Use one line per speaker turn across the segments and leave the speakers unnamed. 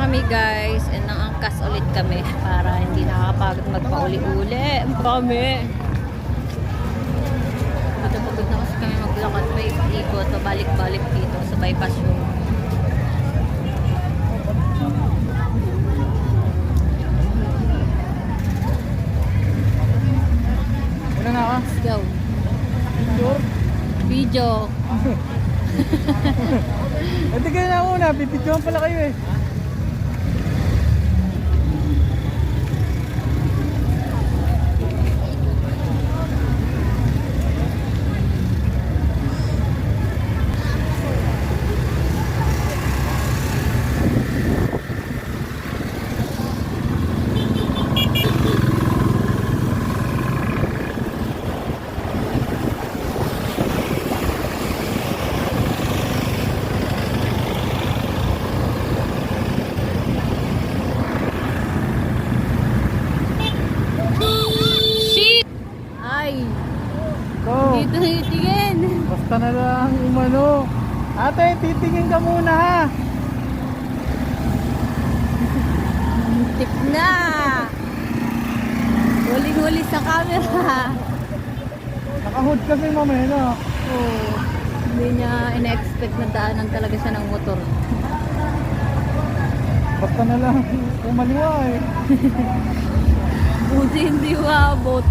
kami guys and nangangkas ulit kami para hindi nakakapagod magpauli-uli kami. Pagod na kasi kami maglakad pa ikot o balik-balik dito sa bypass road.
Wala na ka?
Let's go.
Sure?
Video.
Hindi kayo na una, pipidyohan pala kayo eh.
Shit! Ay!
So,
Dito titingin.
basta na lang umano. Ate, titingin ka muna ha.
Tip na! Huling-huli sa camera.
Nakahood kasi mamaya na.
Oh, hindi niya ina-expect na daanan talaga siya ng motor.
Basta na lang umaliwa eh.
Buti hindi wabot.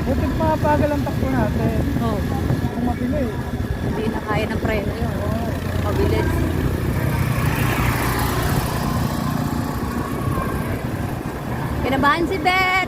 Butit mapagal ang takbo natin.
Oh,
Kung mapili.
hindi na kaya ng preno yun. Mabilis. Kinabahan si Ter!